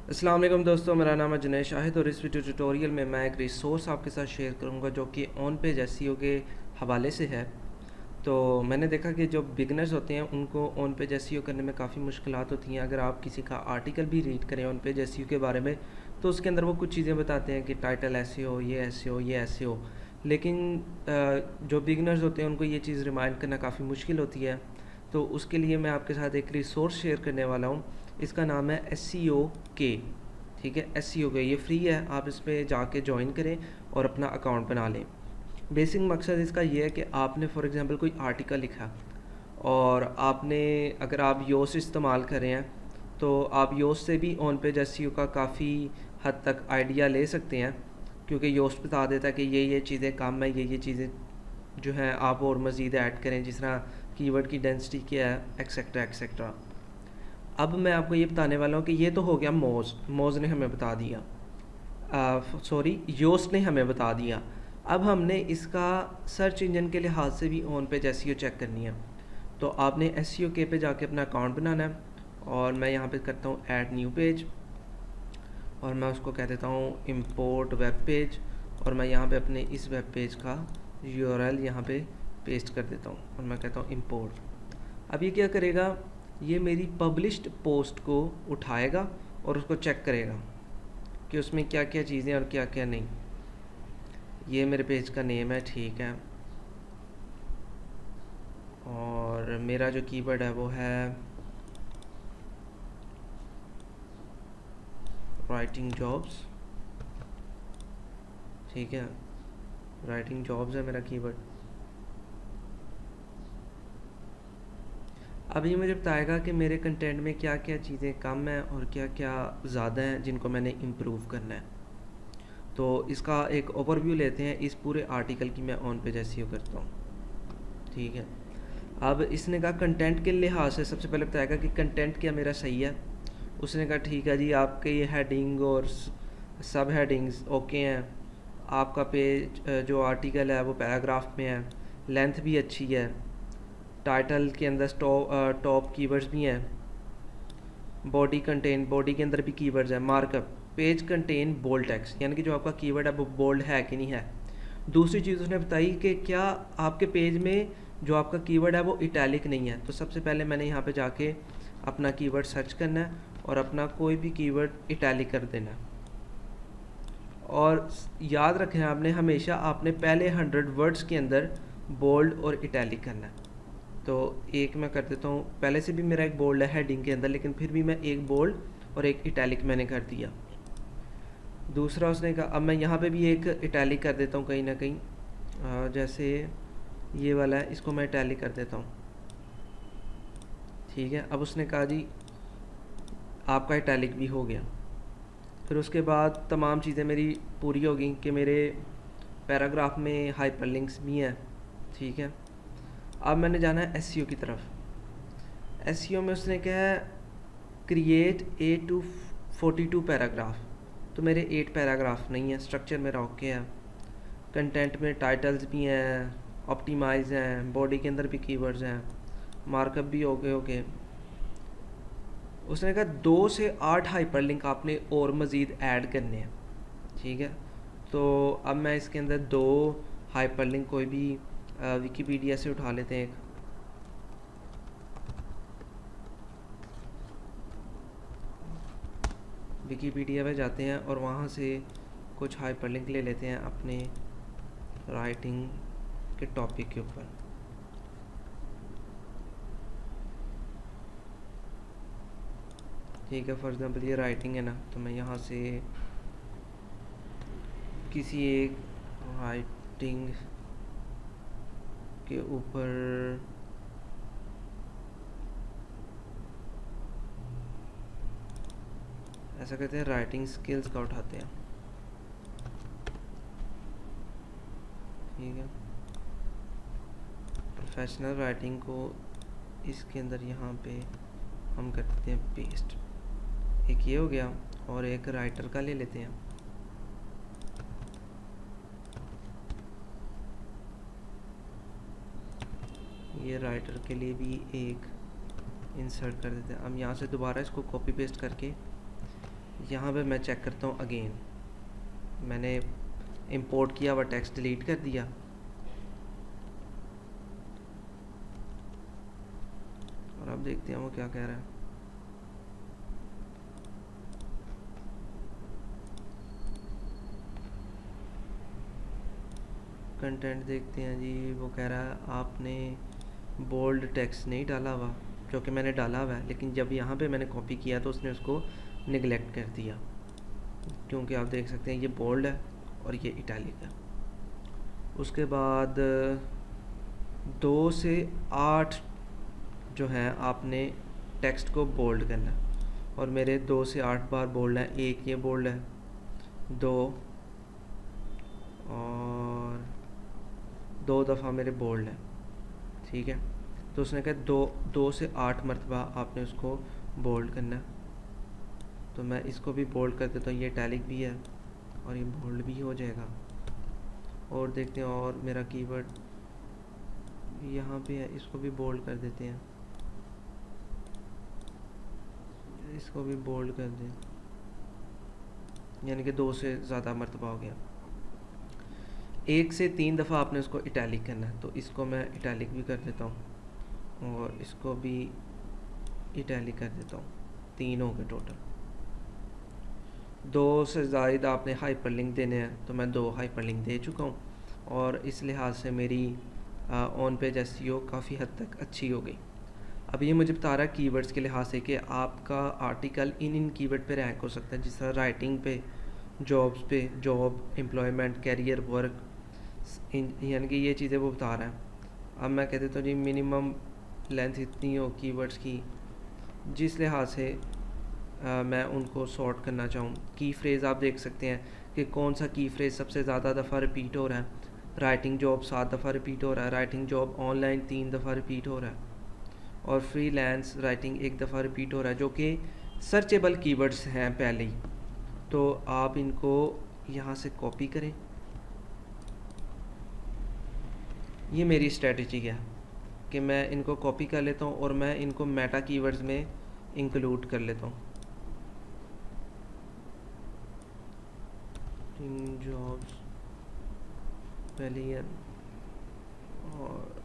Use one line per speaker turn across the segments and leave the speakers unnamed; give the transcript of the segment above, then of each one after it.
अस्सलाम वालेकुम दोस्तों, मेरा नाम है जुनैद शाहिद और इस वीडियो ट्यूटोरियल में मैं एक रिसोर्स आपके साथ शेयर करूंगा जो कि ऑन पेज एसईओ के हवाले से है। तो मैंने देखा कि जो बिगनर्स होते हैं उनको ऑन पेज एसईओ करने में काफ़ी मुश्किलात होती हैं। अगर आप किसी का आर्टिकल भी रीड करें ऑन पेज एसईओ के बारे में तो उसके अंदर वो कुछ चीज़ें बताते हैं कि टाइटल ऐसे हो, ये ऐसे हो, ये ऐसे हो। लेकिन जो बिगनर्स होते हैं उनको ये चीज़ रिमाइंड करना काफ़ी मुश्किल होती है। तो उसके लिए मैं आपके साथ एक रिसोर्स शेयर करने वाला हूँ। इसका नाम है एसईओ के। ठीक है, एसईओ के, ये फ्री है, आप इस पर जाके ज्वाइन करें और अपना अकाउंट बना लें। बेसिक मकसद इसका ये है कि आपने फॉर एग्ज़ाम्पल कोई आर्टिकल लिखा और आपने, अगर आप योस इस्तेमाल कर रहे हैं तो आप योस से भी ऑन पेज एसईओ का काफ़ी हद तक आइडिया ले सकते हैं, क्योंकि योस बता देता है कि ये चीज़ें कम है, ये चीज़ें जो हैं आप और मज़ीद ऐड करें, जिस तरह कीवर्ड की डेंसिटी क्या है, एक्सेट्रा एक्सेट्रा। अब मैं आपको ये बताने वाला हूँ कि ये तो हो गया मोज़ ने हमें बता दिया, सॉरी योस्ट ने हमें बता दिया। अब हमने इसका सर्च इंजन के लिहाज से भी ऑन पेज एसईओ चेक करनी है। तो आपने एसईओ के पे जाके अपना अकाउंट बनाना है और मैं यहाँ पे करता हूँ ऐड न्यू पेज और मैं उसको कह देता हूँ इंपोर्ट वेब पेज और मैं यहाँ पे अपने इस वेब पेज का यूआरएल यहाँ पे पेस्ट कर देता हूँ और मैं कहता हूँ इंपोर्ट। अब ये क्या करेगा, ये मेरी पब्लिश्ड पोस्ट को उठाएगा और उसको चेक करेगा कि उसमें क्या क्या चीज़ें और क्या क्या नहीं। ये मेरे पेज का नेम है, ठीक है, और मेरा जो कीवर्ड है वो है राइटिंग जॉब्स। ठीक है, राइटिंग जॉब्स है मेरा कीवर्ड। अब ये मुझे बताएगा कि मेरे कंटेंट में क्या क्या चीज़ें कम हैं और क्या क्या ज़्यादा हैं जिनको मैंने इम्प्रूव करना है। तो इसका एक ओवरव्यू लेते हैं इस पूरे आर्टिकल की मैं ऑन पेज एसईओ करता हूँ। ठीक है, अब इसने कहा कंटेंट के लिहाज से सबसे पहले बताएगा कि कंटेंट क्या मेरा सही है। उसने कहा ठीक है जी, आपके ये हेडिंग और सब हेडिंग्स ओके हैं, आपका पेज जो आर्टिकल है वो पैराग्राफ में है, लेंथ भी अच्छी है, टाइटल के अंदर टॉप कीवर्ड्स भी हैं, बॉडी के अंदर भी कीवर्ड्स हैं, markup, page content bold text, यानी कि जो आपका कीवर्ड है वो बोल्ड है कि नहीं है। दूसरी चीज़ उसने बताई कि क्या आपके पेज में जो आपका कीवर्ड है वो इटैलिक नहीं है। तो सबसे पहले मैंने यहाँ पे जाके अपना कीवर्ड सर्च करना है और अपना कोई भी कीवर्ड इटैलिक कर देना है। और याद रखें आपने हमेशा आपने पहले 100 वर्ड्स के अंदर बोल्ड और इटैलिक करना है। तो एक मैं कर देता हूँ, पहले से भी मेरा एक बोल्ड है हेडिंग के अंदर, लेकिन फिर भी मैं एक बोल्ड और एक इटैलिक मैंने कर दिया। दूसरा उसने कहा, अब मैं यहाँ पे भी एक इटैलिक कर देता हूँ कहीं ना कहीं, जैसे ये वाला है, इसको मैं इटैलिक कर देता हूँ। ठीक है, अब उसने कहा जी आपका इटैलिक भी हो गया। फिर उसके बाद तमाम चीज़ें मेरी पूरी हो गई कि मेरे पैराग्राफ में हाइपरलिंक्स भी हैं। ठीक है, अब मैंने जाना है एसईओ की तरफ। एसईओ में उसने कहा है क्रिएट 8 to 42 पैराग्राफ। तो मेरे 8 पैराग्राफ नहीं है, स्ट्रक्चर मेरा ओके है, कंटेंट में टाइटल्स भी हैं, ऑप्टिमाइज हैं, बॉडी के अंदर भी कीवर्ड्स हैं, मार्कअप भी ओके। उसने कहा 2 से 8 हाइपरलिंक आपने और मज़ीद ऐड करने हैं। ठीक है, तो अब मैं इसके अंदर 2 हाइपरलिंक कोई भी विकीपीडिया से उठा लेते हैं। एक विकीपीडिया पे जाते हैं और वहाँ से कुछ हाइपरलिंक ले लेते हैं अपने राइटिंग के टॉपिक के ऊपर। ठीक है, फॉर एग्जांपल ये राइटिंग है ना, तो मैं यहाँ से किसी एक राइटिंग के ऊपर ऐसा कहते हैं राइटिंग स्किल्स का उठाते हैं। ठीक है, प्रोफेशनल राइटिंग को इसके अंदर यहाँ पे हम करते हैं पेस्ट। एक ये हो गया और एक राइटर का ले लेते हैं। ये राइटर के लिए भी एक इंसर्ट कर देते हैं। हम यहाँ से दोबारा इसको कॉपी पेस्ट करके यहाँ पे मैं चेक करता हूँ अगेन, मैंने इंपोर्ट किया हुआ टेक्स्ट डिलीट कर दिया। और अब देखते हैं वो क्या कह रहा है। कंटेंट देखते हैं जी, वो कह रहा है आपने बोल्ड टेक्स्ट नहीं डाला हुआ, जो कि मैंने डाला हुआ है, लेकिन जब यहाँ पे मैंने कॉपी किया तो उसने उसको निगलेक्ट कर दिया, क्योंकि आप देख सकते हैं ये बोल्ड है और ये इटैलिक है। उसके बाद 2 से 8 जो है आपने टेक्स्ट को बोल्ड करना है, और मेरे 2 से 8 बार बोल्ड है। एक ये बोल्ड है, 2 और 2 दफ़ा मेरे बोल्ड है, ठीक है। तो उसने कहा 2 से 8 मरतबा आपने उसको बोल्ड करना है। तो मैं इसको भी बोल्ड कर देता हूँ, ये इटैलिक भी है और ये बोल्ड भी हो जाएगा। और देखते हैं, और मेरा कीवर्ड यहाँ पे है, इसको भी बोल्ड कर देते हैं, इसको भी बोल्ड कर दें, यानी कि 2 से ज़्यादा मरतबा हो गया। 1 से 3 दफ़ा आपने उसको इटैलिक करना है, तो इसको मैं इटैलिक भी कर देता हूँ और इसको भी इटैलिक कर देता हूँ। 3 हो गए टोटल। 2 से ज़ायद आपने हाइपरलिंक देने हैं, तो मैं 2 हाइपरलिंक दे चुका हूँ, और इस लिहाज से मेरी ऑन पेज एसईओ काफ़ी हद तक अच्छी हो गई। अब ये मुझे बता रहा है कीवर्ड्स के लिहाज से कि आपका आर्टिकल इन कीवर्ड पे रैंक हो सकता है, जिस तरह राइटिंग पे, जॉब्स पे, जॉब, एम्प्लॉयमेंट, कैरियर, वर्क, यानी कि ये चीज़ें वो बता रहा है। अब मैं कह देता हूँ जी मिनिमम लेंथ इतनी हो कीवर्ड्स की, जिस लिहाज से मैं उनको सॉर्ट करना चाहूँ। की फ्रेज़ आप देख सकते हैं कि कौन सा की फ्रेज़ सबसे ज़्यादा दफ़ा रिपीट हो रहा है। राइटिंग जॉब 7 दफ़ा रिपीट हो रहा है, राइटिंग जॉब ऑनलाइन 3 दफ़ा रिपीट हो रहा है, और फ्रीलांस राइटिंग 1 दफ़ा रिपीट हो रहा है, जो कि सर्चेबल कीवर्ड्स हैं पहले ही। तो आप इनको यहाँ से कॉपी करें। ये मेरी स्ट्रेटजी है कि मैं इनको कॉपी कर लेता हूँ और मैं इनको मेटा कीवर्ड्स में इंक्लूड कर लेता हूँ। जॉब्स पहले ही, और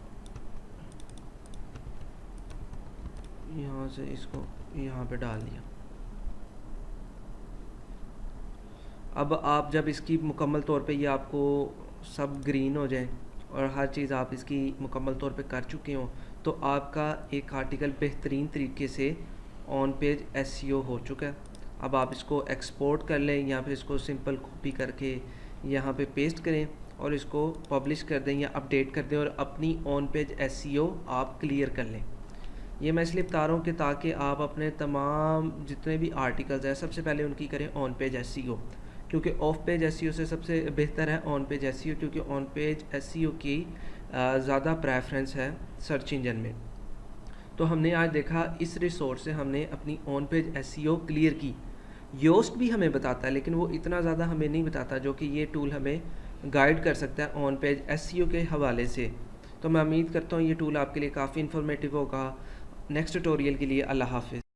यहाँ से इसको यहाँ पे डाल दिया। अब आप जब इसकी मुकम्मल तौर पे ये आपको सब ग्रीन हो जाए और हर चीज़ आप इसकी मुकम्मल तौर पे कर चुके हो, तो आपका एक आर्टिकल बेहतरीन तरीके से ऑन पेज एसईओ हो चुका है। अब आप इसको एक्सपोर्ट कर लें या फिर इसको सिंपल कॉपी करके यहाँ पे पेस्ट करें और इसको पब्लिश कर दें या अपडेट कर दें, और अपनी ऑन पेज एसईओ आप क्लियर कर लें। ये मैं इसलिए बता रहा हूँ कि ताकि आप अपने तमाम जितने भी आर्टिकल्स हैं सबसे पहले उनकी करें ऑन पेज एसईओ, क्योंकि ऑफ पेज एसईओ से सबसे बेहतर है ऑन पेज एसईओ, क्योंकि ऑन पेज एसईओ की ज़्यादा प्रेफरेंस है सर्च इंजन में। तो हमने आज देखा इस रिसोर्स से हमने अपनी ऑन पेज एसईओ क्लियर की। योस्ट भी हमें बताता है, लेकिन वो इतना ज़्यादा हमें नहीं बताता जो कि ये टूल हमें गाइड कर सकता है ऑन पेज एसईओ के हवाले से। तो मैं उम्मीद करता हूँ ये टूल आपके लिए काफ़ी इन्फॉर्मेटिव होगा। नेक्स्ट ट्यूटोरियल के लिए अल्लाह हाफ़िज़।